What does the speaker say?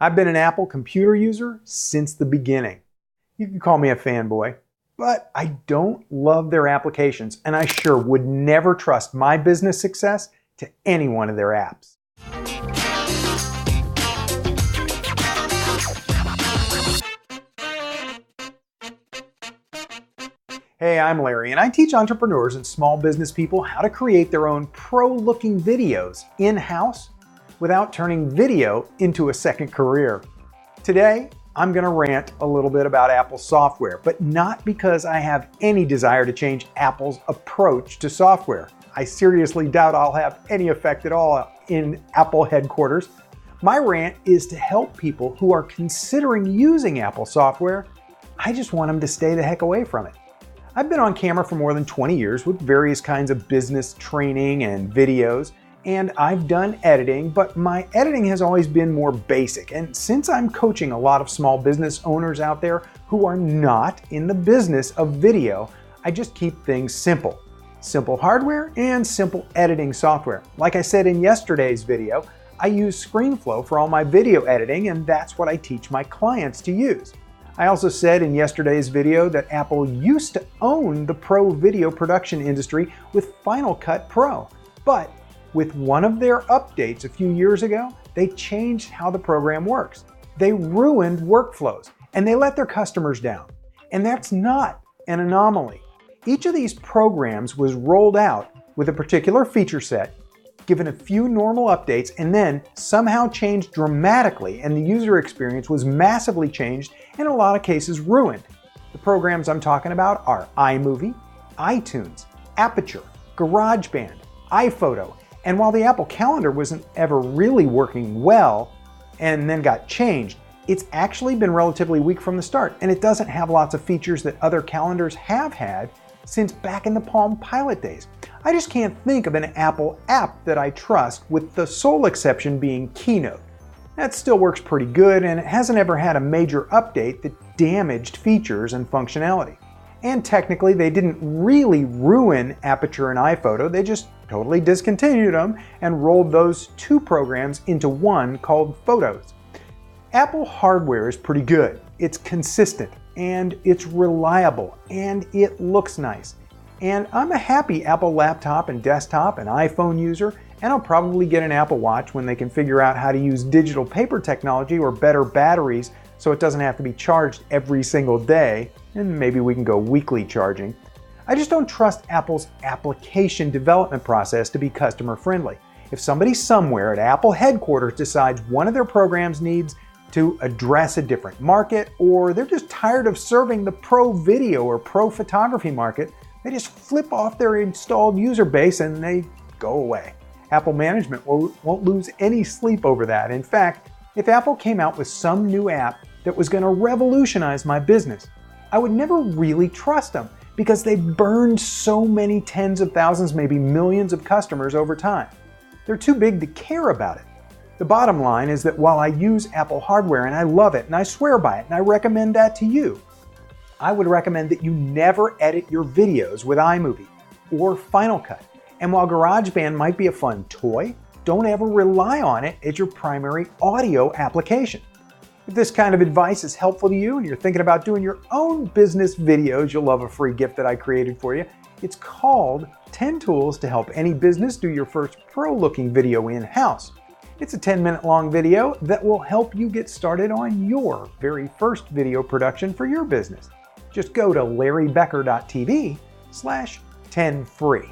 I've been an Apple computer user since the beginning. You can call me a fanboy, but I don't love their applications, and I sure would never trust my business success to any one of their apps. Hey, I'm Larry, and I teach entrepreneurs and small business people how to create their own pro-looking videos in-house without turning video into a second career. Today, I'm going to rant a little bit about Apple software, but not because I have any desire to change Apple's approach to software. I seriously doubt I'll have any effect at all in Apple headquarters. My rant is to help people who are considering using Apple software. I just want them to stay the heck away from it. I've been on camera for more than 20 years with various kinds of business training and videos, and I've done editing, but my editing has always been more basic. And since I'm coaching a lot of small business owners out there who are not in the business of video, I just keep things simple. Simple hardware and simple editing software. Like I said in yesterday's video, I use ScreenFlow for all my video editing, and that's what I teach my clients to use. I also said in yesterday's video that Apple used to own the pro video production industry with Final Cut Pro, but with one of their updates a few years ago, they changed how the program works. They ruined workflows and they let their customers down. And that's not an anomaly. Each of these programs was rolled out with a particular feature set, given a few normal updates, and then somehow changed dramatically, and the user experience was massively changed, in a lot of cases ruined. The programs I'm talking about are iMovie, iTunes, Aperture, GarageBand, iPhoto, and while the Apple Calendar wasn't ever really working well and then got changed, it's actually been relatively weak from the start, and it doesn't have lots of features that other calendars have had since back in the Palm Pilot days. I just can't think of an Apple app that I trust, with the sole exception being Keynote. That still works pretty good, and it hasn't ever had a major update that damaged features and functionality. And technically, they didn't really ruin Aperture and iPhoto, they just totally discontinued them and rolled those two programs into one called Photos. Apple hardware is pretty good. It's consistent, and it's reliable, and it looks nice. And I'm a happy Apple laptop and desktop and iPhone user, and I'll probably get an Apple Watch when they can figure out how to use digital paper technology or better batteries so it doesn't have to be charged every single day, and maybe we can go weekly charging. I just don't trust Apple's application development process to be customer friendly. If somebody somewhere at Apple headquarters decides one of their programs needs to address a different market, or they're just tired of serving the pro video or pro photography market, they just flip off their installed user base and they go away. Apple management won't lose any sleep over that. In fact, if Apple came out with some new app that was going to revolutionize my business, I would never really trust them because they burned so many tens of thousands, maybe millions of customers over time. They're too big to care about it. The bottom line is that while I use Apple hardware and I love it and I swear by it and I recommend that to you, I would recommend that you never edit your videos with iMovie or Final Cut. And while GarageBand might be a fun toy, don't ever rely on it as your primary audio application. If this kind of advice is helpful to you and you're thinking about doing your own business videos, you'll love a free gift that I created for you. It's called 10 Tools to Help Any Business Do Your First Pro-Looking Video In-House. It's a 10-minute long video that will help you get started on your very first video production for your business. Just go to larrybecker.tv/10free.